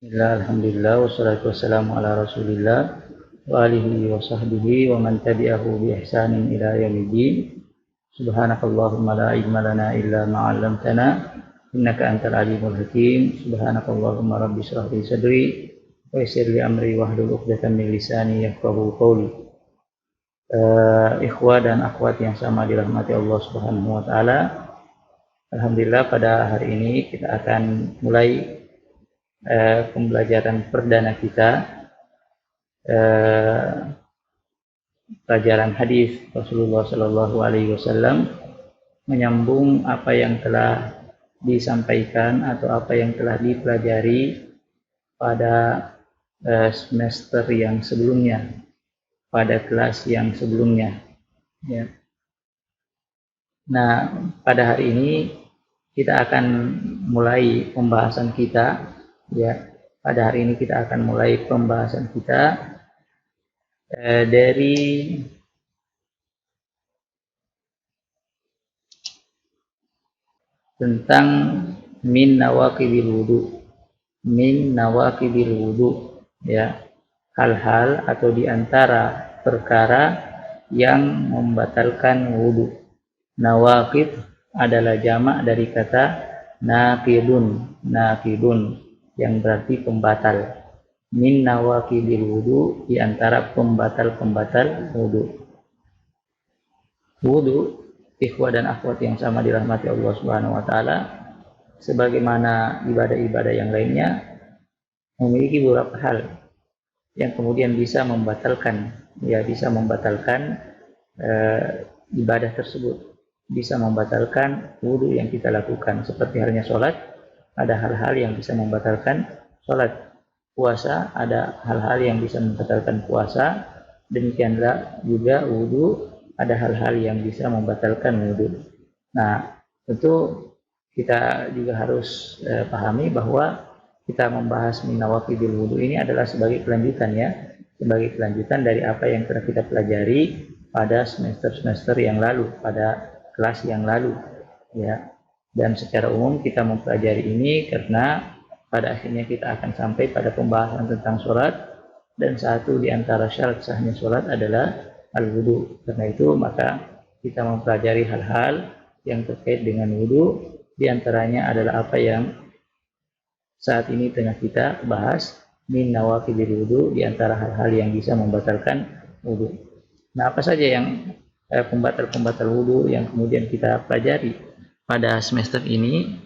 Bismillah, alhamdulillah, wassalatu wassalamu ala rasulillah wa alihi wa sahbihi wa man tabi'ahu bi ihsanin ila yaumiddin. Subhanakallahumma la ilma lana illa ma 'allamtana innaka antal alimul hakim. Subhanakallahumma rabbi shrah li sadri wa yassir li amri wahlul 'uqdatam min lisani yafqahu qawli. Ikhwah dan akhwat yang sama dirahmati Allah Subhanahu wa taala. Alhamdulillah pada hari ini kita akan mulai pembelajaran perdana kita, pelajaran hadis Rasulullah Shallallahu Alaihi Wasallam, menyambung apa yang telah disampaikan atau apa yang telah dipelajari pada semester yang sebelumnya, pada kelas yang sebelumnya. Ya. Nah, pada hari ini kita akan mulai pembahasan kita. Ya, pada hari ini kita akan mulai pembahasan kita dari tentang min nawaqibil wudu, ya, hal-hal atau diantara perkara yang membatalkan wudu. Nawaqid adalah jamak dari kata naqidun yang berarti pembatal. Min nawaqibil wudu, di antara pembatal-pembatal wudu. Wudu, ikhwah dan akhwat yang sama dirahmati Allah Subhanahu wa taala, sebagaimana ibadah-ibadah yang lainnya, memiliki beberapa hal yang kemudian bisa membatalkan ibadah tersebut, bisa membatalkan wudu yang kita lakukan. Seperti halnya sholat, ada hal-hal yang bisa membatalkan sholat. Puasa, ada hal-hal yang bisa membatalkan puasa. Demikianlah juga wudu, ada hal-hal yang bisa membatalkan wudu. Nah, tentu kita juga harus pahami bahwa kita membahas min nawaqibil wudu ini adalah sebagai kelanjutan, ya, sebagai kelanjutan dari apa yang telah kita pelajari pada semester-semester yang lalu, pada kelas yang lalu, ya. Dan secara umum kita mempelajari ini karena pada akhirnya kita akan sampai pada pembahasan tentang sholat, dan satu di antara syarat sahnya sholat adalah al-wudu. Karena itu maka kita mempelajari hal-hal yang terkait dengan wudu, di antaranya adalah apa yang saat ini tengah kita bahas, min nawaqibil wudu, di antara hal-hal yang bisa membatalkan wudu. Nah, apa saja yang pembatal-pembatal wudu yang kemudian kita pelajari pada semester ini?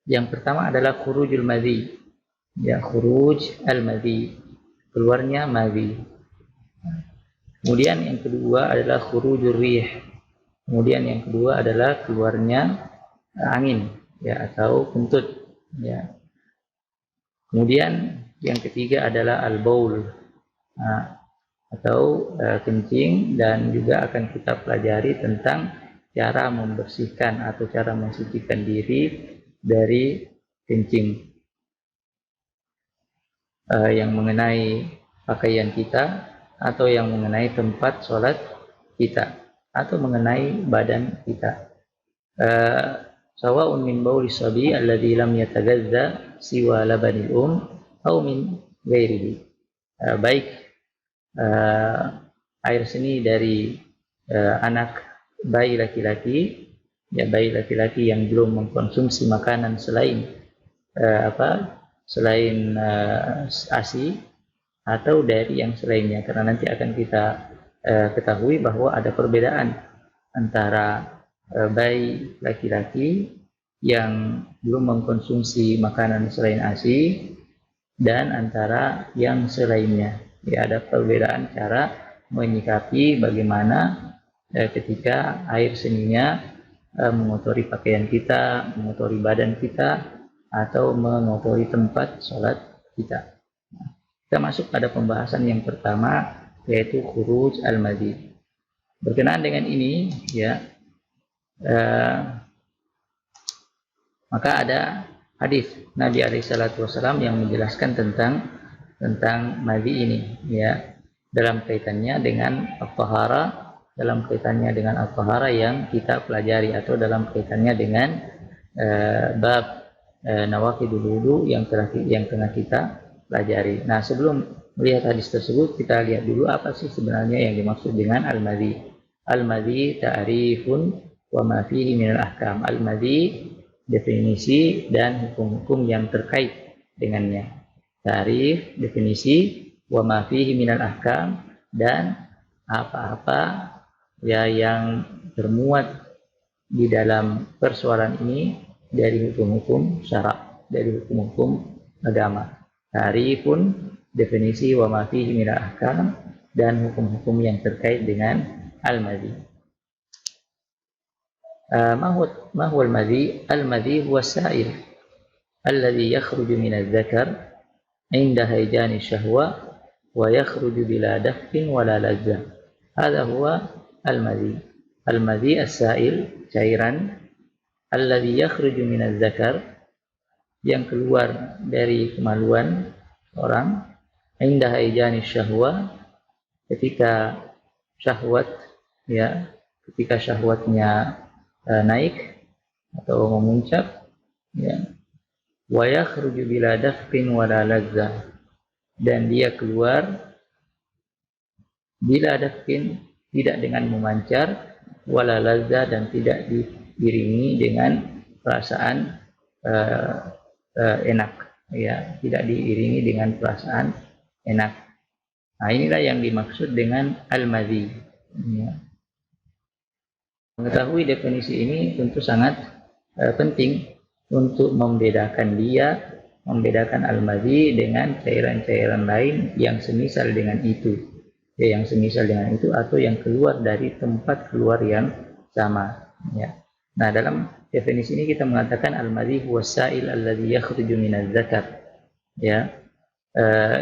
Yang pertama adalah khurujul madhi, ya, khuruj al-madhi, keluarnya madhi. Kemudian yang kedua adalah khurujur rih, kemudian yang kedua adalah keluarnya angin, ya, atau kentut, ya. Kemudian yang ketiga adalah al-baul, atau kencing, dan juga akan kita pelajari tentang cara membersihkan atau cara mensucikan diri dari kencing, yang mengenai pakaian kita, atau yang mengenai tempat sholat kita, atau mengenai badan kita. Sawa'un min bauli sabi alladhi lam yatagadza siwa labanil au min ghairihi, baik air seni dari anak bayi laki-laki, ya, bayi laki-laki yang belum mengkonsumsi makanan selain ASI, atau dari yang selainnya. Karena nanti akan kita ketahui bahwa ada perbedaan antara bayi laki-laki yang belum mengkonsumsi makanan selain ASI dan antara yang selainnya. Ya, ada perbedaan cara menyikapi bagaimana ketika air seninya mengotori pakaian kita, mengotori badan kita, atau mengotori tempat sholat kita. Kita masuk pada pembahasan yang pertama, yaitu khuruj al-madhi. Berkenaan dengan ini, ya, maka ada hadis Nabi SAW yang menjelaskan tentang madhi ini, ya, dalam kaitannya dengan at-tahara, dalam kaitannya dengan at-tahara yang kita pelajari, atau dalam kaitannya dengan bab nawaqidul wudu yang tengah kita pelajari. Nah, sebelum melihat hadis tersebut, kita lihat dulu apa sih sebenarnya yang dimaksud dengan al-madhi. Al-madhi ta'rifun wa ma fihi minal ahkam. Al-madhi definisi dan hukum-hukum yang terkait dengannya. Ta'rif, definisi, wa ma fihi minal ahkam, dan apa-apa ya yang termuat di dalam persoalan ini dari hukum-hukum syarak, dari hukum-hukum agama. Ta'rifun, definisi, wa ma fihi minal ahkam, dan hukum-hukum yang terkait dengan al-madhi. ما هو المذي؟ المذي هو السائل الذي يخرج من الذكر عند هيجان الشهوة ويخرج بلا دفق ولا لذة. هذا هو المذي. المذي السائل, cairan, alladhi yakhruju minaz zakar, yang keluar dari kemaluan orang, inda haijani syahwa, ketika syahwat, ya, ketika syahwatnya naik atau memuncak, ya, wa yakhruju bila dafqin wala lazzah, dan dia keluar bila dafqin, tidak dengan memancar, wala lazzah, dan tidak diiringi dengan perasaan enak, ya, tidak diiringi dengan perasaan enak. Nah, inilah yang dimaksud dengan al-madhi, ya. Mengetahui definisi ini tentu sangat penting untuk membedakan al-madhi dengan cairan-cairan lain yang semisal dengan itu, ya, yang semisal dengan itu atau yang keluar dari tempat keluar yang sama, ya. Nah, dalam definisi ini kita mengatakan al-madhi huwa sa'il alladhi yakhruju minaz zakar, ya,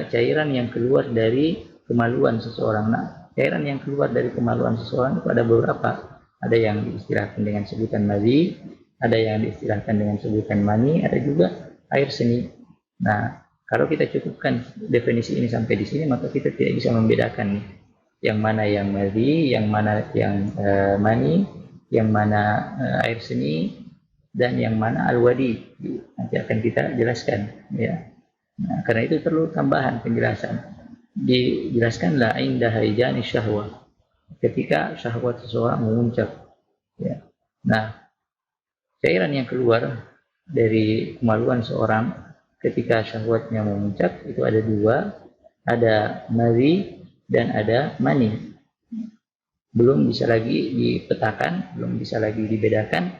cairan yang keluar dari kemaluan seseorang. Nah, cairan yang keluar dari kemaluan seseorang itu ada beberapa. Ada yang diistilahkan dengan sebutan madhi, ada yang diistilahkan dengan sebutan mani, ada juga air seni. Nah, kalau kita cukupkan definisi ini sampai di sini, maka kita tidak bisa membedakan nih, yang mana yang madhi, yang mana yang mani, yang mana air seni, dan yang mana al-wadi. Nanti akan kita jelaskan, ya. Nah, karena itu perlu tambahan penjelasan. Dijelaskanlah inda haijani syahwah, ketika syahwat seseorang memuncak, ya. Nah, cairan yang keluar dari kemaluan seorang ketika syahwatnya memuncak itu ada dua, ada madhi dan ada mani. Belum bisa lagi dipetakan, belum bisa lagi dibedakan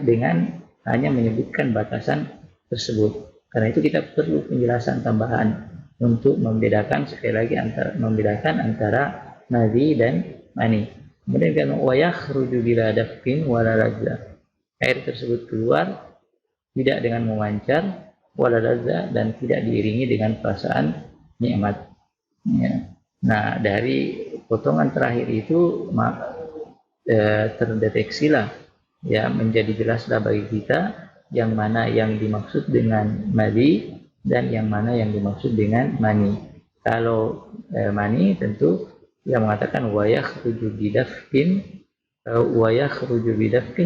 dengan hanya menyebutkan batasan tersebut. Karena itu kita perlu penjelasan tambahan untuk membedakan, sekali lagi, membedakan antara madhi dan mani. Kemudian kan wa yakhruju bila dafqin wala lazzah, air tersebut keluar tidak dengan memancar, wala lazzah, dan tidak diiringi dengan perasaan nikmat, ya. Nah, dari potongan terakhir itu terdeteksilah, ya, menjadi jelaslah bagi kita yang mana yang dimaksud dengan madhi dan yang mana yang dimaksud dengan mani. Kalau mani tentu yang mengatakan wa yakhruju bidafqin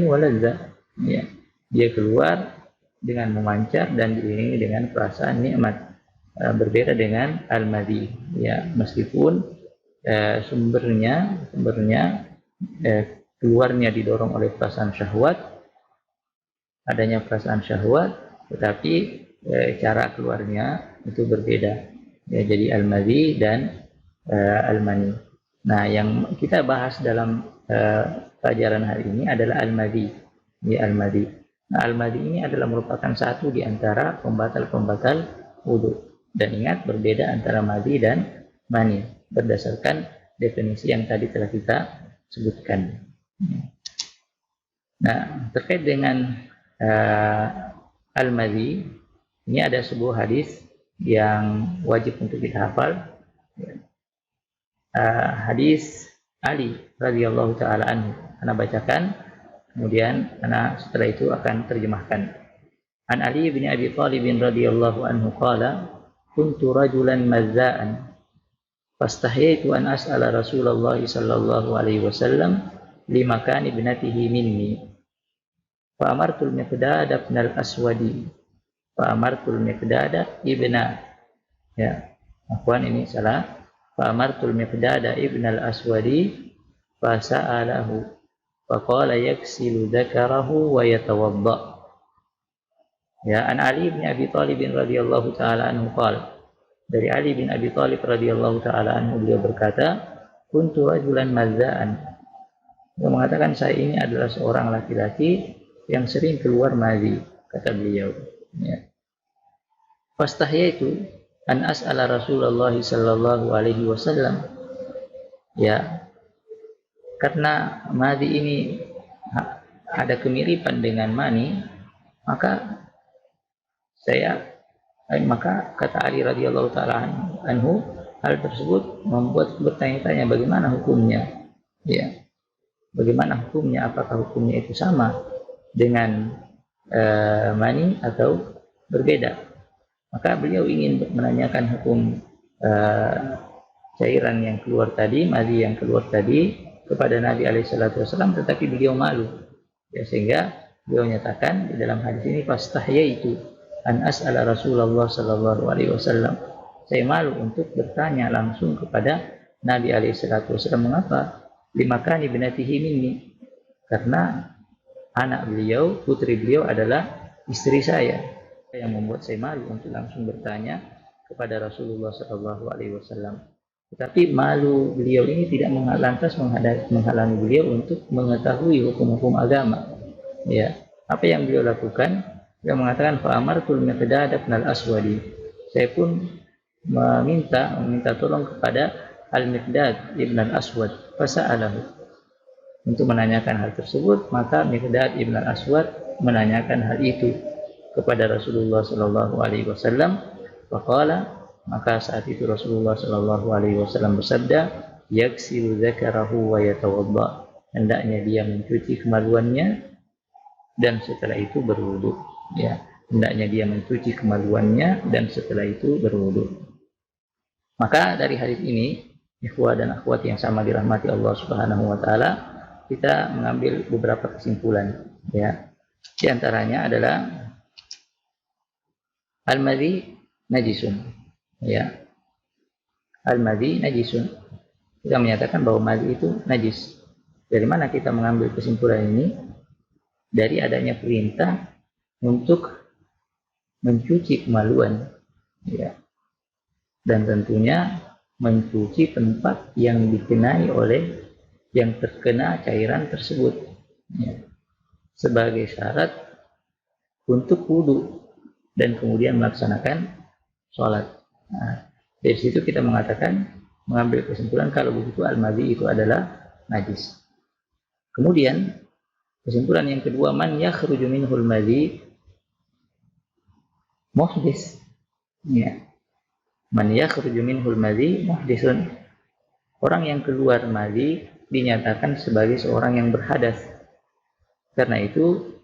waladzah, ya, dia keluar dengan memancar dan diiringi dengan perasaan nikmat, berbeda dengan al-madhi, ya, meskipun sumbernya keluarnya didorong oleh perasaan syahwat, adanya perasaan syahwat, tetapi cara keluarnya itu berbeda, ya, jadi al-madhi dan al-mani. Nah, yang kita bahas dalam pelajaran hari ini adalah al-madhi, ya, al-madhi. Nah, al-madhi ini adalah merupakan satu di antara pembatal-pembatal wudu. Dan ingat, berbeda antara madhi dan mani berdasarkan definisi yang tadi telah kita sebutkan. Nah, terkait dengan al-madhi, ini ada sebuah hadis yang wajib untuk kita hafal. Hadis Ali radhiyallahu taala anhu. Ana bacakan, kemudian ana setelah itu akan terjemahkan. An Ali bin Abi Thalib radhiyallahu anhu qala kuntu rajulan mazza'an fastahyaitu an as'ala Rasulullah sallallahu alaihi wasallam limakan ibnatihi minni Fa amartul Miqdad ibn al-Aswadi. Fa amartul Miqdad ibna, ya, afwan ini salah. Fa amartul Miqdad ibn al-Aswadi fa sa'alahu fa qala yaksilu dzakarahu wa yatawadda. Ya, an Ali bin Abi Thalib radhiyallahu taala anhu qala, dari Ali bin Abi Thalib radhiyallahu taala anhu, beliau berkata, kuntu rajulan mazza'an. Beliau mengatakan, saya ini adalah seorang laki-laki yang sering keluar madhi, kata beliau. Ya. Fastahyaitu an as'ala Rasulullah sallallahu alaihi wasallam. Ya, karena madhi ini ada kemiripan dengan mani, maka kata Ali radhiyallahu taala anhu, hal tersebut membuat bertanya-tanya bagaimana hukumnya. Ya. Bagaimana hukumnya? Apakah hukumnya itu sama dengan mani atau berbeda? Maka beliau ingin menanyakan hukum cairan yang keluar tadi, madhi yang keluar tadi, kepada Nabi SAW, tetapi beliau malu. Ya, sehingga beliau nyatakan di dalam hadis ini, fastahyaitu an as'ala Rasulullah sallallahu alaihi wasallam. Saya malu untuk bertanya langsung kepada Nabi SAW. Mengapa? Limakani binatihi minni, karena anak beliau, putri beliau adalah istri saya, yang membuat saya malu untuk langsung bertanya kepada Rasulullah Shallallahu Alaihi Wasallam. Tetapi malu beliau ini tidak lantas menghalangi beliau untuk mengetahui hukum-hukum agama. Ya, apa yang beliau lakukan? Beliau mengatakan, fa amartul Miqdad ibn al-Aswadi. Saya pun meminta tolong kepada Al-Miqdad ibn al-Aswad, fasa'alahu, untuk menanyakan hal tersebut. Maka Miqdad ibn al-Aswad menanyakan hal itu kepada Rasulullah sallallahu alaihi wasallam. Faqala, maka saat itu Rasulullah sallallahu alaihi wasallam bersabda, yaksilu dzakarahu wa yatawadda, hendaknya dia mencuci kemaluannya dan setelah itu berwudu. Ya, hendaknya dia mencuci kemaluannya dan setelah itu berwudu. Maka dari hadis ini, ikhwah dan akhwat yang sama dirahmati Allah Subhanahu wa taala, kita mengambil beberapa kesimpulan, ya. Di antaranya adalah al-madhi najisun, ya. Al-madhi najisun. Kita menyatakan bahwa madhi itu najis. Dari mana kita mengambil kesimpulan ini? Dari adanya perintah untuk mencuci kemaluan, ya. Dan tentunya mencuci tempat yang dikenai oleh yang terkena cairan tersebut, ya, sebagai syarat untuk wudu dan kemudian melaksanakan sholat. Nah, dari situ kita mengambil kesimpulan kalau begitu al-madhi itu adalah najis. Kemudian kesimpulan yang kedua, man yakhruju minhul madhi muhdis. Ya. Man yakhruju minhul madhi muhdisun. Orang yang keluar madhi dinyatakan sebagai seorang yang berhadas. Karena itu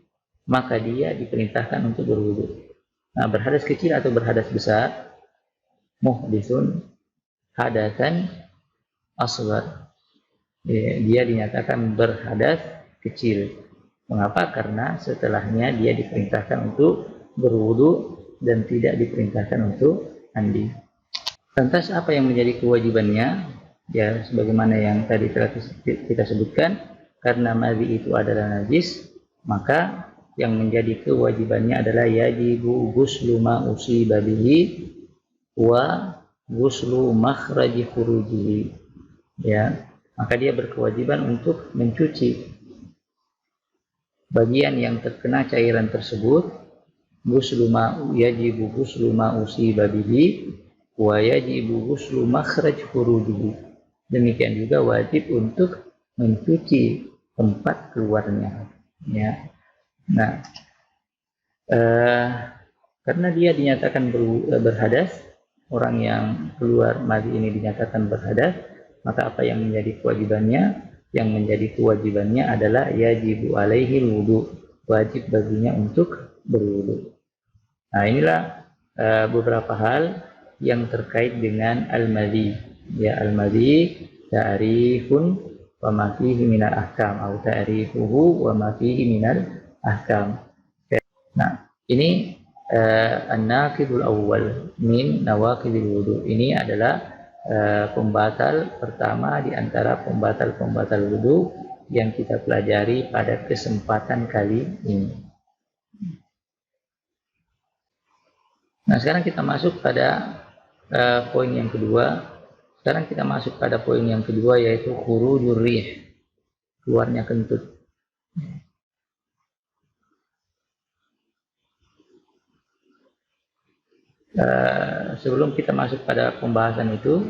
maka dia diperintahkan untuk berwudu. Nah, berhadas kecil atau berhadas besar? Muhdisun hadatan asghar. Dia dinyatakan berhadas kecil. Mengapa? Karena setelahnya dia diperintahkan untuk berwudu dan tidak diperintahkan untuk mandi. Lantas apa yang menjadi kewajibannya? Ya, sebagaimana yang tadi telah kita sebutkan, karena madhi itu adalah najis, maka yang menjadi kewajibannya adalah yajibu ghuslu ma usiba bihi wa ghuslu makhraji khurujihi. Ya, maka dia berkewajiban untuk mencuci bagian yang terkena cairan tersebut. Yajibu ghuslu ma usiba bihi wa yajibu ghuslu makhraj khurujihi. Demikian juga wajib untuk mencuci tempat keluarnya, ya. Nah, karena dia dinyatakan berhadas, orang yang keluar madhi ini dinyatakan berhadas, maka apa yang menjadi kewajibannya? Yang menjadi kewajibannya adalah yajibu alaihi wudu, wajib baginya untuk berwudu. Nah, inilah beberapa hal yang terkait dengan al-madhi. Ya, al-madhi ta'rifun wa ma fihi minal ahkam, atau ta'rifuhu wa ma fihi minal ahkam. Nah, ini an-naqidul awwal min nawaqidil wudu. Ini adalah pembatal pertama di antara pembatal-pembatal wudu yang kita pelajari pada kesempatan kali ini. Nah, sekarang kita masuk pada poin yang kedua. Sekarang kita masuk pada poin yang kedua, yaitu khurujur rih, keluarnya kentut. Sebelum kita masuk pada pembahasan itu,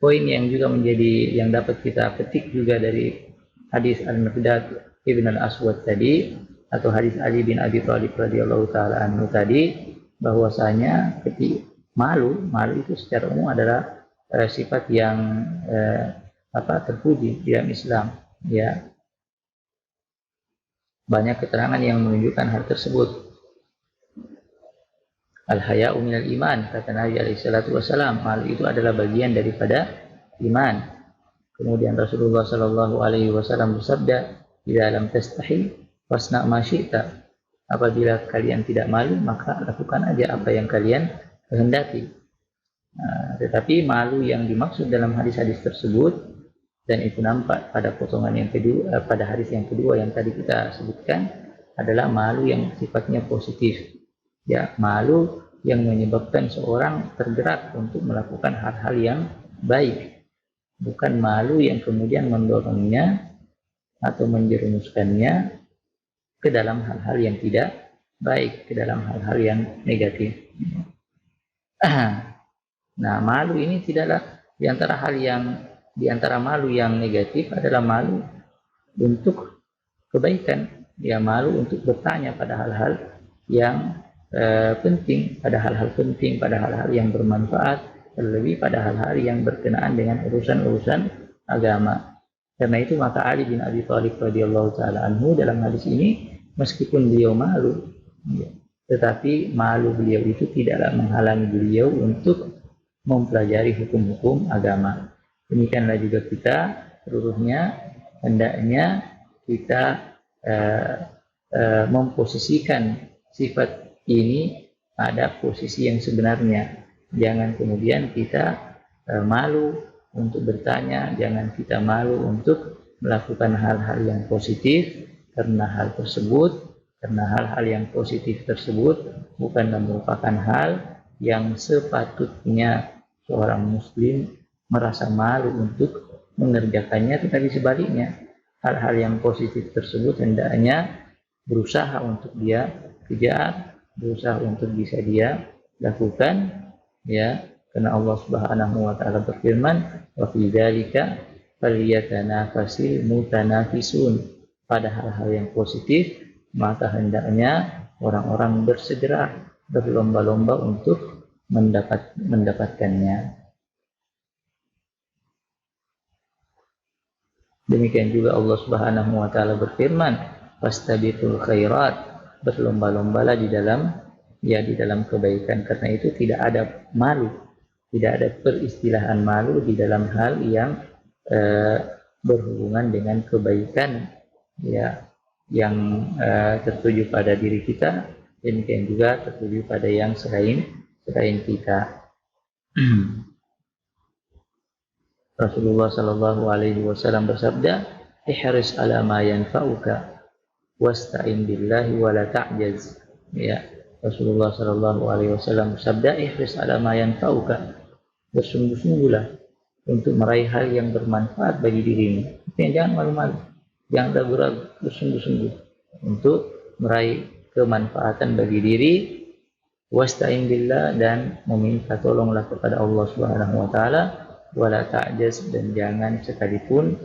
poin yang juga menjadi yang dapat kita petik juga dari hadis Al-Miqdad Ibn Al-Aswad tadi, atau hadis Ali bin Abi Thalib radhiyallahu taala anhu tadi, bahwasanya malu itu secara umum adalah sifat yang terpuji di dalam Islam, ya. Banyak keterangan yang menunjukkan hal tersebut. Al-haya'u minal iman, kata Nabi alaihi salatu wasalam, malu itu adalah bagian daripada iman. Kemudian Rasulullah sallallahu alaihi wasallam bersabda, "Idza lam tastahi fasna ma syi'ta." Apabila kalian tidak malu, maka lakukan aja apa yang kalian kehendaki. Tetapi malu yang dimaksud dalam hadis-hadis tersebut, dan itu nampak pada potongan yang kedua, pada hadis yang kedua yang tadi kita sebutkan, adalah malu yang sifatnya positif. Ya, malu yang menyebabkan seorang tergerak untuk melakukan hal-hal yang baik, bukan malu yang kemudian mendorongnya atau menjerumuskannya ke dalam hal-hal yang tidak baik, ke dalam hal-hal yang negatif. Nah, malu ini tidaklah di antara malu yang negatif adalah malu untuk kebaikan. Ya, malu untuk bertanya pada hal-hal yang penting, pada hal-hal yang bermanfaat, terlebih pada hal-hal yang berkenaan dengan urusan-urusan agama. Karena itu maka Ali bin Abi Thalib radhiyallahu taala anhu dalam hadis ini, meskipun beliau malu, tetapi malu beliau itu tidaklah menghalangi beliau untuk mempelajari hukum-hukum agama. Demikianlah juga kita seluruhnya hendaknya kita memposisikan sifat ini pada posisi yang sebenarnya. Jangan kemudian kita malu untuk bertanya, jangan kita malu untuk melakukan hal-hal yang positif, karena hal-hal yang positif tersebut bukanlah merupakan hal yang sepatutnya seorang muslim merasa malu untuk mengerjakannya, tetapi sebaliknya hal-hal yang positif tersebut hendaknya berusaha untuk dia kejar, berusaha untuk bisa dia lakukan, ya, karena Allah Subhanahu wa taala berfirman, wa fi dzalika falyatanafasil mutanafisun. Pada hal-hal yang positif maka hendaknya orang-orang bersegera, berlomba-lomba untuk mendapatkannya. Demikian juga Allah Subhanahu wa taala berfirman, fastabiqul khairat, berlomba-lombalah di dalam kebaikan. Karena itu tidak ada malu, tidak ada peristilahan malu di dalam hal yang berhubungan dengan kebaikan, ya, yang tertuju pada diri kita, demikian juga tertuju pada yang selain kita. Rasulullah Shallallahu Alaihi Wasallam bersabda, ihris ala ma yanfa'uka wasta'in billahi wa la ta'jaz. Ya, Rasulullah Shallallahu Alaihi Wasallam bersabda, ihris ala ma yanfa'uka, bersungguh-sungguhlah untuk meraih hal yang bermanfaat bagi dirimu. Jangan malu-malu, jangan ragu-ragu, bersungguh-sungguh untuk meraih kemanfaatan bagi diri. Wasta'in billah, dan meminta tolonglah kepada Allah Subhanahu wa taala. Wala ta'jaz, dan jangan sekalipun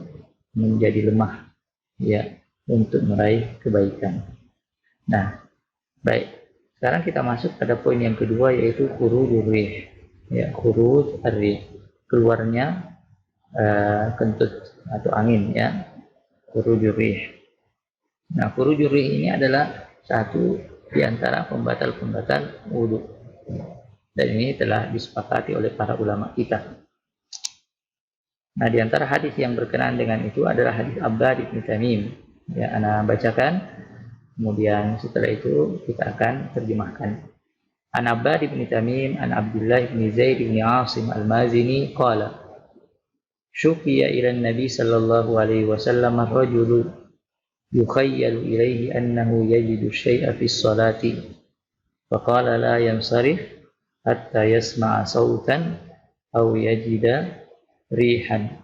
menjadi lemah, ya, untuk meraih kebaikan. Nah, baik. Sekarang kita masuk pada poin yang kedua, yaitu khurujur rih. Ya, khuruj ar-rih, keluarnya kentut atau angin, ya. Khurujur rih. Nah, khurujur rih ini adalah satu di antara pembatal-pembatal wudu. Dan ini telah disepakati oleh para ulama kita. Nah, di antara hadis yang berkenaan dengan itu adalah hadis Abbad bin Tamim. Ya, ana bacakan, kemudian setelah itu kita akan terjemahkan. An Abbad bin Tamim an Abdullah bin Zaid bin Asim al-Mazini qala syukiya ila Nabi sallallahu alaihi wasallam ar-rajulu yukhayyalu ilaihi annahu yajidu syai'a fi sholati faqala la yansarif hatta yasma'a sautan aw yajida rihan.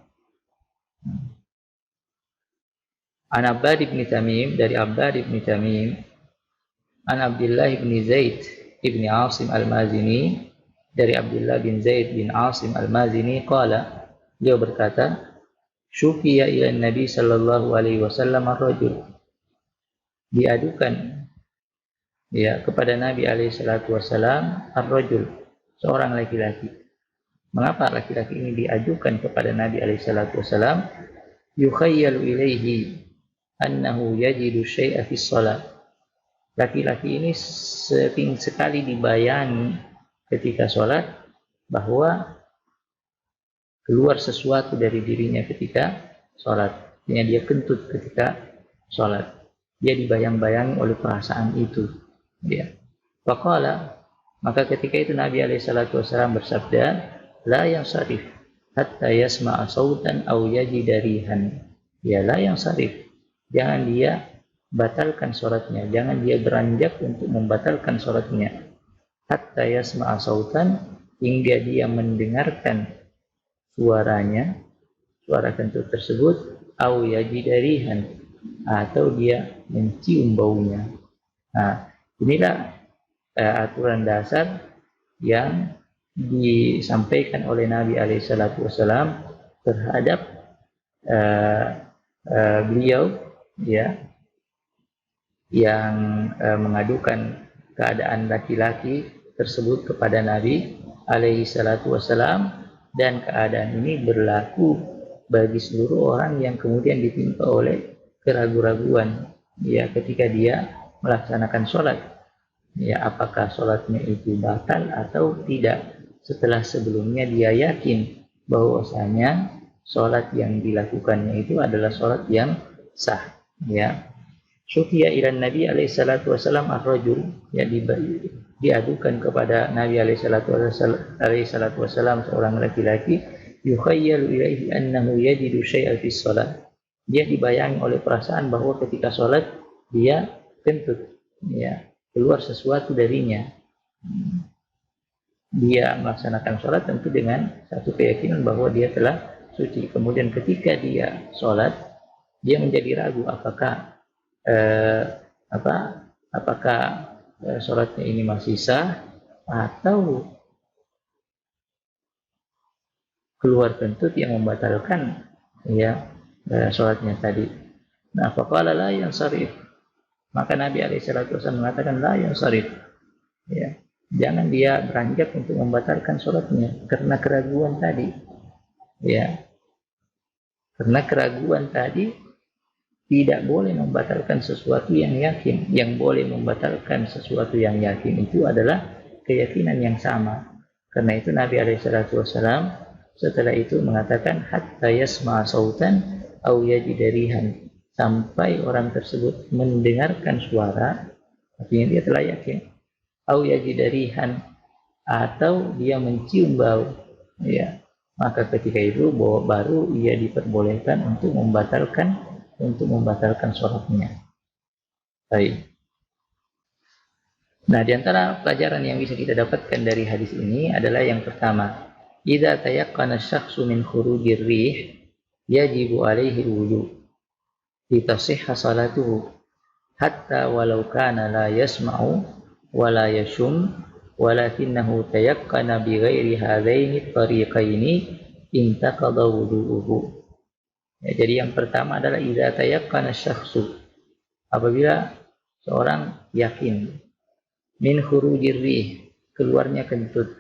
An Abbad bin Tamim, dari Abbad bin Tamim, an Abdullah bin Zaid ibni Asim al-Mazini, dari Abdullah bin Zaid bin Asim al-Mazini qala, dia berkata, syukiya ila Nabi sallallahu alaihi wasallam ar-rajul, diadukan ya kepada Nabi alaihi salatu wasallam ar-rajul, seorang laki-laki. Mengapa laki-laki ini diajukan kepada Nabi alaihi salatu wasallam? Yukhayyalu ilaihi annahu yajidu syai'a fi shalah. Laki-laki ini sering sekali dibayangi ketika sholat bahwa keluar sesuatu dari dirinya ketika sholat. Artinya dia kentut ketika sholat. Dia dibayang-bayangi oleh perasaan itu. Ya. Faqala, maka ketika itu Nabi SAW bersabda, la yang sarif hatta yasma'a sautan aw yajida rihan. Ya, la yang sarif. Jangan dia batalkan sholatnya, jangan dia beranjak untuk membatalkan sholatnya. Hatta yasma'a sautan, hingga dia mendengarkan suaranya, suara kentut tersebut, au yajida rihan, atau dia mencium baunya. Nah, inilah aturan dasar yang disampaikan oleh Nabi SAW terhadap beliau, ya, yang mengadukan keadaan laki-laki tersebut kepada Nabi SAW, dan keadaan ini berlaku bagi seluruh orang yang kemudian ditimpa oleh keraguan-raguan ya ketika dia melaksanakan sholat, ya apakah sholatnya itu batal atau tidak setelah sebelumnya dia yakin bahwasanya sholat yang dilakukannya itu adalah sholat yang sah. Ya, syukiya ila Nabi alaihi salatu wasallam ar-rajul, ya diadukan kepada Nabi alaihi salatu wasallam seorang laki-laki, yukhayyalu ilaihi annahu yajidu syai'a fi shalah. Dia dibayangi oleh perasaan bahwa ketika sholat dia kentut, ya keluar sesuatu darinya. Dia melaksanakan sholat tentu dengan satu keyakinan bahwa dia telah suci. Kemudian ketika dia sholat, dia menjadi ragu apakah sholatnya ini masih sah atau keluar kentut yang membatalkan ya sholatnya tadi. Nah, faqala la yansarif, maka Nabi SAW mengatakan la yansarif, ya jangan dia beranjak untuk membatalkan sholatnya karena keraguan tadi, ya karena keraguan tadi. Tidak boleh membatalkan sesuatu yang yakin. Yang boleh membatalkan sesuatu yang yakin itu adalah keyakinan yang sama. Karena itu Nabi SAW setelah itu mengatakan hatta yasma'a sautan aw yajida rihan, sampai orang tersebut mendengarkan suara, artinya dia telah yakin, aw yajida rihan, atau dia mencium bau, ya maka ketika itu baru ia diperbolehkan untuk membatalkan sholatnya. Baik. Nah, di antara pelajaran yang bisa kita dapatkan dari hadis ini adalah yang pertama, idza tayaqqana asy-syakhsu min khurujir rih yajibu alaihi al-wudu litasihha salatuhu hatta walau kana la yasma'u wa la yashum walakinnahu tayaqqana bi ghairi hadaini at-tariqaini intaqada wudu'uhu. Ya, jadi yang pertama adalah idza tayaqqana asy-syakhsu, apabila seorang yakin, min khurujir rih, keluarnya kentut,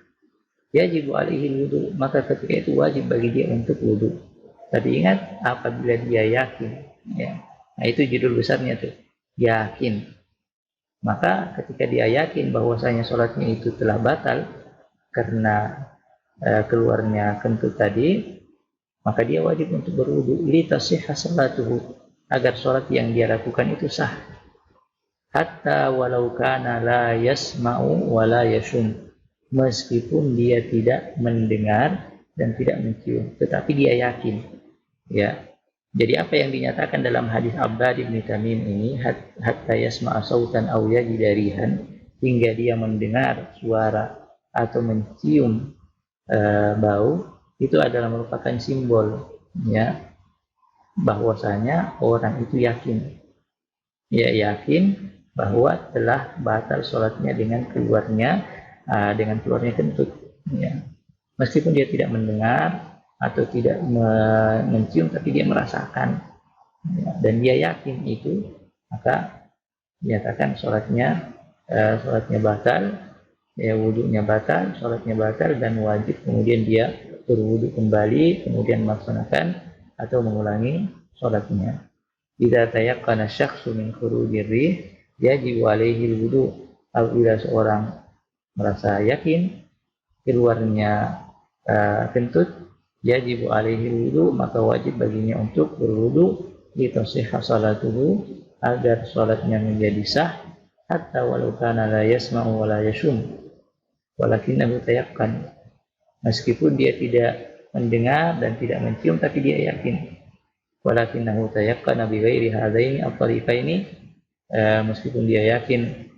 yajibu alaihi wudu, maka ketika itu wajib bagi dia untuk wudu. Tapi ingat, apabila dia yakin, ya. Nah, itu judul besarnya tuh, yakin. Maka ketika dia yakin bahwasanya sholatnya itu telah batal karena keluarnya kentut tadi, maka dia wajib untuk berwudu litasihha salatuhu, agar sholat yang dia lakukan itu sah. Hatta walau kana la yasma'u wa la yashum, meskipun dia tidak mendengar dan tidak mencium, tetapi dia yakin. Ya, jadi apa yang dinyatakan dalam hadis Abbad bin Tamim ini, hatta yasma'a sautan aw yajida rihan, hingga dia mendengar suara atau mencium bau, itu adalah merupakan simbol, ya, bahwasanya orang itu yakin, ya, yakin bahwa telah batal sholatnya dengan keluarnya kentut, ya. Meskipun dia tidak mendengar atau tidak mencium, tapi dia merasakan, ya, dan dia yakin itu, maka dinyatakan sholatnya batal, ya, wudunya batal, sholatnya batal, dan wajib kemudian dia berwudu kembali, kemudian melaksanakan atau mengulangi sholatnya. Idza tayaqqana syakhsu min khurujir rih yajibu alaihi wudu. Apabila seorang merasa yakin keluarnya kentut, yajibu alaihi wudu, maka wajib baginya untuk berwudu litasihha salatuhu, agar salatnya menjadi sah. Hatta walau kana la yasma'u wa la yashum walakinahu tayaqqan, meskipun dia tidak mendengar dan tidak mencium, tapi dia yakin. Walakinahu tayaqqana bi ghairi hadaini at-tariqaini, meskipun dia yakin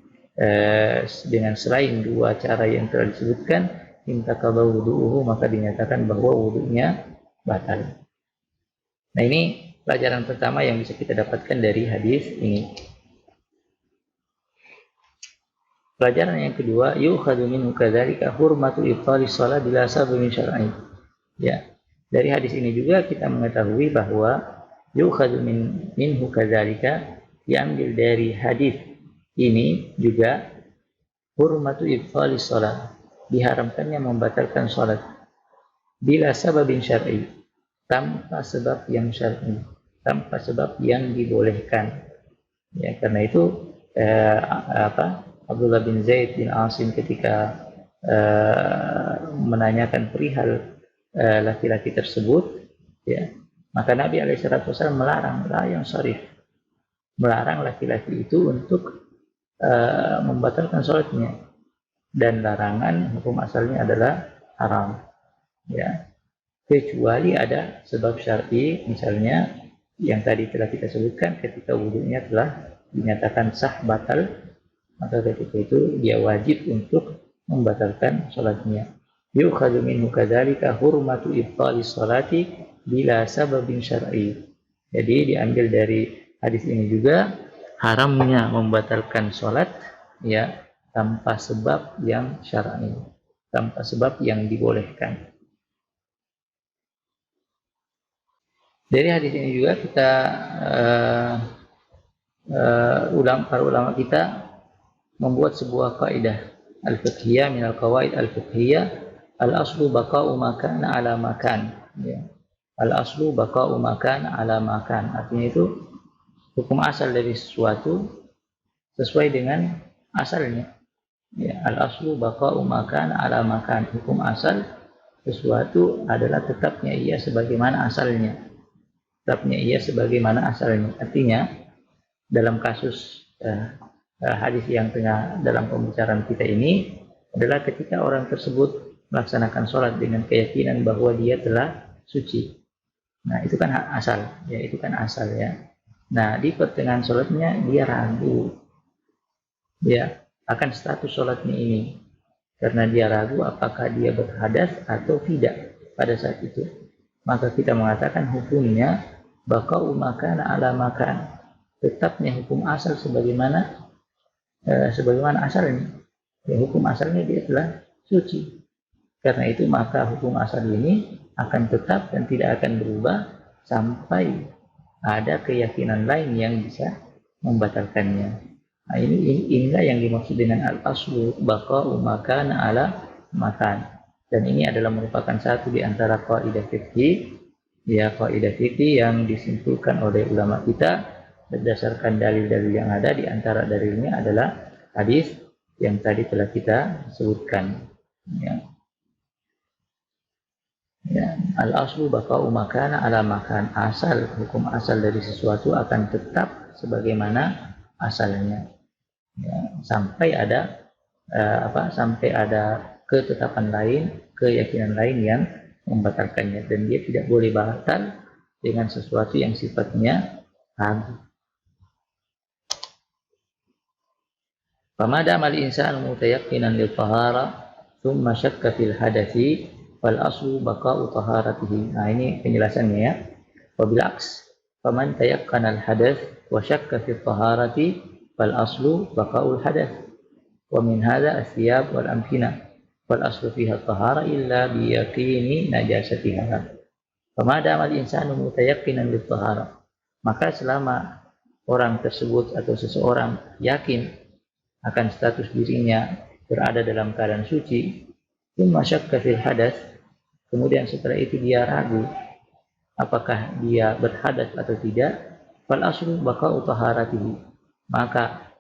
dengan selain dua cara yang telah disebutkan, intaqadha wudu'uhu, maka dinyatakan bahwa wudunya batal. Nah, ini pelajaran pertama yang bisa kita dapatkan dari hadis ini. Pelajaran yang kedua, yu'khadhu minhu kadzalika hurmatu ibtali shalah bila sababin syar'i. Ya, dari hadis ini juga kita mengetahui bahwa yu'khadhu minhu kadzalika, diambil dari hadis ini juga hurmatu ibtali shalah, diharamkannya membatalkan salat bila sababin syar'i, tanpa sebab yang syar'i, tanpa sebab yang dibolehkan. Ya, karena itu Abdullah bin Zaid bin Asim ketika menanyakan perihal laki-laki tersebut, ya, maka Nabi SAW melarang, melarang laki-laki itu untuk membatalkan sholatnya, dan larangan hukum asalnya adalah haram, ya, kecuali ada sebab syar'i, misalnya yang tadi telah kita sebutkan, ketika wudunya telah dinyatakan sah batal, maka ketika itu dia wajib untuk membatalkan sholatnya. Yu'khadhu minhu kadzalika hurmatu ibtali sholati bila sababin syar'i. Jadi diambil dari hadis ini juga haramnya membatalkan sholat, ya, tanpa sebab yang syar'i, tanpa sebab yang dibolehkan. Dari hadis ini juga kita para ulama kita membuat sebuah kaidah al-fiqhiyah min al-qawaid al-fiqhiyah, al-aslu baqa'u ma kana ala ma kan, ya. Al-aslu baqa'u ma kana ala ma kan, artinya itu hukum asal dari sesuatu sesuai dengan asalnya, ya. Al-aslu baqa'u ma kana ala ma kan, hukum asal sesuatu adalah tetapnya ia sebagaimana asalnya, artinya dalam kasus hadis yang tengah dalam pembicaraan kita ini adalah ketika orang tersebut melaksanakan sholat dengan keyakinan bahwa dia telah suci. Nah, itu kan asal, ya, itu kan asal, ya. Nah, di pertengahan sholatnya dia ragu, ya, akan status sholatnya ini, karena dia ragu apakah dia berhadas atau tidak pada saat itu. Maka kita mengatakan hukumnya baqa'u ma kana ala ma kan, tetapnya hukum asal sebagaimana asalnya, ya, hukum asalnya dia telah suci. Karena itu maka hukum asal ini akan tetap dan tidak akan berubah sampai ada keyakinan lain yang bisa membatalkannya. Nah, inilah yang dimaksud dengan al-aslu baqa'u ma kana ala ma kan. Dan ini adalah merupakan satu di antara kaidah fikih, ya, kaidah fikih yang disimpulkan oleh ulama kita berdasarkan dalil-dalil yang ada. Di antara dalilnya adalah hadis yang tadi telah kita sebutkan, ya. Ya, al-aslu baqa'u makana ala makan. Asal, hukum asal dari sesuatu akan tetap sebagaimana asalnya. Ya, sampai ada sampai ada ketetapan lain, keyakinan lain yang membatalkannya, dan dia tidak boleh batal dengan sesuatu yang sifatnya ragu. Famada mal insanu mutayaqqinan lil tahara thumma syakka fil hadathi fal aslu baqa'u taharatihi. Nah, ini penjelasannya ya. Wabil aks, faman tayaqqana al hadath wa syakka fil taharati fal aslu baqa'ul hadath. Wa min hadha athiyab wal amkina fal aslu fiha tahara illa bi yaqini najasatiha. Famada mal insanu mutayaqqinan lit tahara, maka selama orang tersebut atau seseorang yakin akan status dirinya berada dalam keadaan suci, thumma syakka fil hadath, kemudian setelah itu dia ragu apakah dia berhadas atau tidak, fal aslu baqa'u taharatihi, maka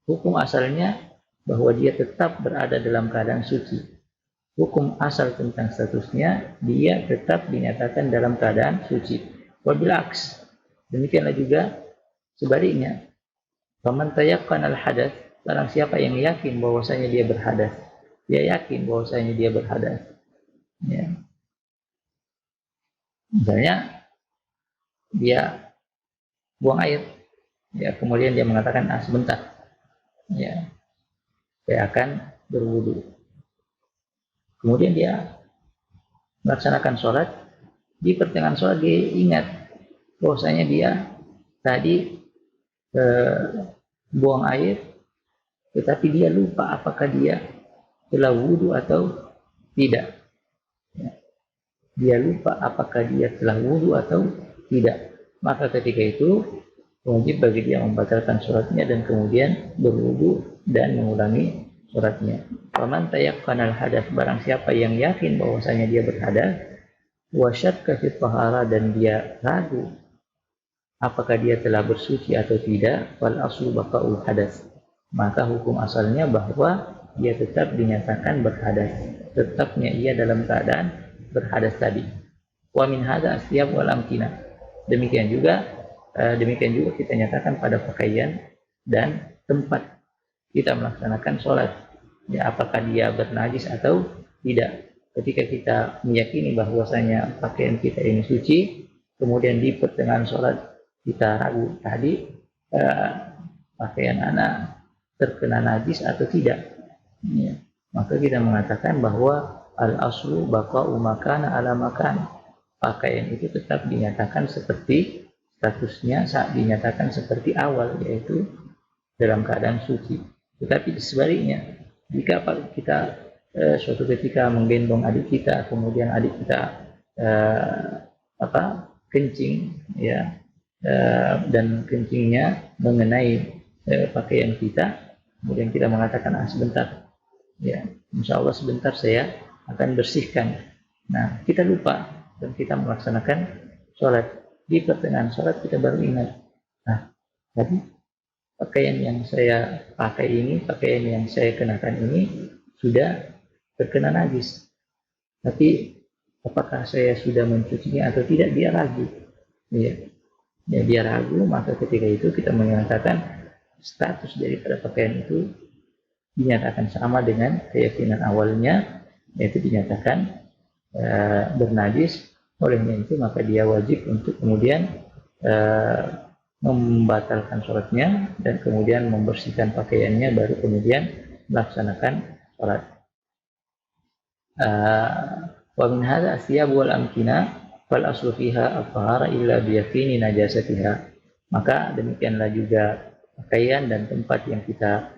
hukum asalnya bahwa dia tetap berada dalam keadaan suci. Hukum asal tentang statusnya, dia tetap dinyatakan dalam keadaan suci. Wabil aks, demikianlah juga sebaliknya. Faman tayaqqana al hadath, barang siapa yang yakin bahwasanya dia berhadas, dia yakin bahwasanya dia berhadas. Ya. Misalnya dia buang air, ya, kemudian dia mengatakan sebentar, ya, saya akan berwudu. Kemudian dia melaksanakan sholat, di pertengahan sholat dia ingat bahwasanya dia tadi buang air, tetapi dia lupa apakah dia telah wudu atau tidak. Ya. Dia lupa apakah dia telah wudu atau tidak. Maka ketika itu wajib bagi dia membatalkan sholatnya dan kemudian berwudu dan mengulangi sholatnya. Faman tayaqqana al-hadath, barang siapa yang yakin bahwasanya dia berhadas, wa syakka fi tahara, dan dia ragu apakah dia telah bersuci atau tidak, fal aslu baqa'ul hadath, maka hukum asalnya bahwa dia tetap dinyatakan berhadas, tetapnya ia dalam keadaan berhadas tadi. Wa min hadza asyab wal amkina, demikian juga kita nyatakan pada pakaian dan tempat kita melaksanakan sholat, ya, apakah dia bernajis atau tidak. Ketika kita meyakini bahwasanya pakaian kita ini suci, kemudian di pertengahan sholat kita ragu tadi pakaian anak terkena najis atau tidak, ya, maka kita mengatakan bahwa al aslu baqa'u makana ala makan, pakaian itu tetap dinyatakan seperti statusnya saat dinyatakan seperti awal, yaitu dalam keadaan suci. Tetapi sebaliknya, jika kita suatu ketika menggendong adik kita, kemudian adik kita kencing, ya, dan kencingnya mengenai pakaian kita, kemudian kita mengatakan sebentar, ya, insya Allah sebentar saya akan bersihkan. Nah, kita lupa dan kita melaksanakan sholat. Di pertengahan sholat kita baru ingat, nah, tadi pakaian yang saya pakai ini, pakaian yang saya kenakan ini sudah terkena najis. Tapi apakah saya sudah mencucinya atau tidak, dia ragu. Ya, dia ragu, maka ketika itu kita menyatakan status daripada pakaian itu dinyatakan sama dengan keyakinan awalnya, yaitu dinyatakan bernajis. Olehnya itu maka dia wajib untuk kemudian membatalkan sholatnya dan kemudian membersihkan pakaiannya, baru kemudian melaksanakan sholat. Wa min hadza asyab wal amkina fal aslu fiha at-tahara illa bi yaqini najasatiha. Maka demikianlah juga pakaian dan tempat yang kita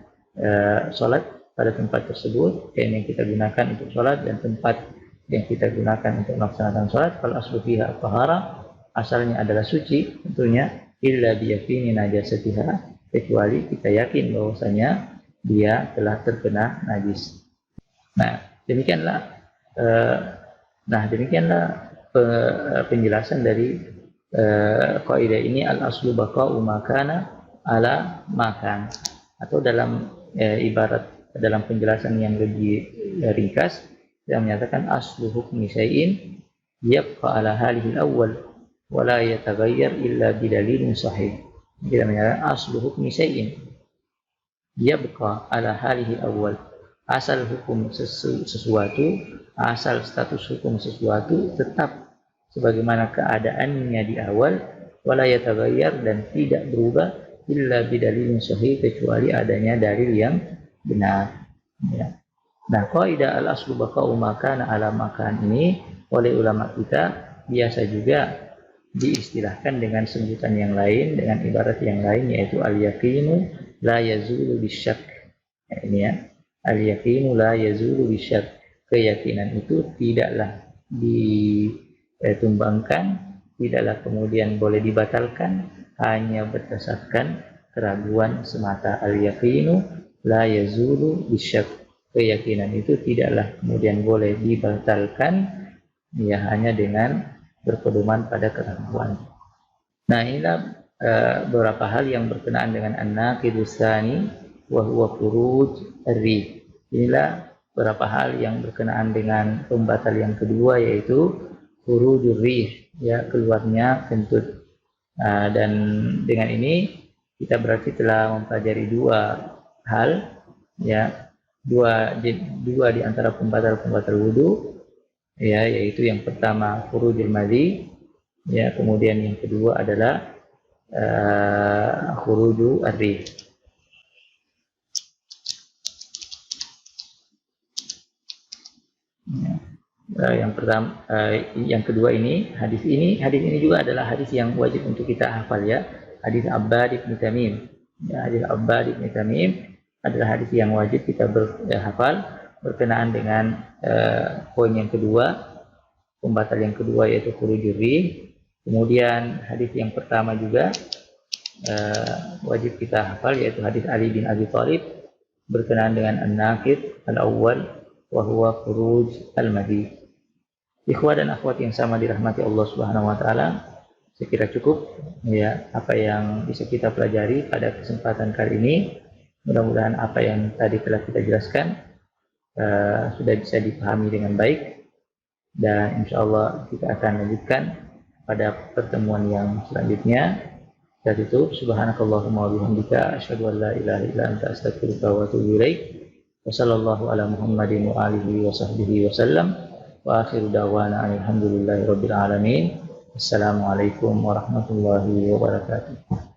sholat, pada tempat tersebut pakaian yang kita gunakan untuk sholat dan tempat yang kita gunakan untuk melaksanakan sholat, fal aslu fiha at-tahara, asalnya adalah suci tentunya, illa biyaqini najasatiha, kecuali kita yakin bahwasanya dia telah terkena najis. Nah, demikianlah penjelasan dari kaidah ini, al aslu baqa'u makana ala makan, atau dalam ibarat dalam penjelasan yang lebih ringkas, yang menyatakan aslu hukmi syai'in yabqa ala halihi al-awwal wa la yataghayyar illa bidalilin sahih. Kita menyatakan aslu hukmi syai'in yabqa ala halihi al-awwal. Asal hukum sesuatu, asal status hukum sesuatu tetap sebagaimana keadaannya di awal, wala yataghayyar, dan tidak berubah illa bidalilin sahih, kecuali adanya dalil yang benar. Ya. Nah, kaidah al-aslu baqa'u ma kana ala makan ini oleh ulama kita biasa juga diistilahkan dengan sebutan yang lain, dengan ibarat yang lain, yaitu al-yaqinu la yazulu bisyak. Ya, ini ya, al-yaqinu la yazulu bisyak. Keyakinan itu tidaklah ditumbangkan, tidaklah kemudian boleh dibatalkan hanya berdasarkan keraguan semata. Al-yaqinu la yazulu bisyak. Keyakinan itu tidaklah kemudian boleh dibatalkan ya hanya dengan berpedoman pada keraguan. Nah, inilah beberapa hal yang berkenaan dengan an-naqidus tsani wa huwa khuruj ar-rih. Inilah beberapa hal yang berkenaan dengan pembatal yang kedua, yaitu khurujur rih, ya, keluarnya kentut. Dan dengan ini kita berarti telah mempelajari dua hal, ya, dua di antara pembatal wudu, ya, yaitu yang pertama khurujul madhi, ya, kemudian yang kedua adalah khuruju ar-rih. Yang pertama, yang kedua ini hadis ini juga adalah hadis yang wajib untuk kita hafal, ya, hadis Abbad bin Tamim. Ya, hadis Abbad bin Tamim adalah hadis yang wajib kita hafal berkenaan dengan poin yang kedua, pembatal yang kedua, yaitu khurujur rih. Kemudian hadis yang pertama juga wajib kita hafal, yaitu hadis Ali bin Abi Thalib berkenaan dengan an-naqid al-awwal wa huwa khuruj al-madhi. Ikhwah dan akhwat yang sama dirahmati Allah Subhanahu wa taala, saya kira cukup, ya, apa yang bisa kita pelajari pada kesempatan kali ini. Mudah-mudahan apa yang tadi telah kita jelaskan sudah bisa dipahami dengan baik, dan insya Allah kita akan lanjutkan pada pertemuan yang selanjutnya. Saya tutup, subhanakallahumma wa bihamdika asyhadu an la ilaha illa anta astaghfiruka wa atubu ilaik. Wa sallallahu ala Muhammadin wa alihi wa sahbihi wa sallam. Wa akhiru da'wana alhamdulillahi rabbil alamin. Assalamualaikum warahmatullahi wabarakatuh.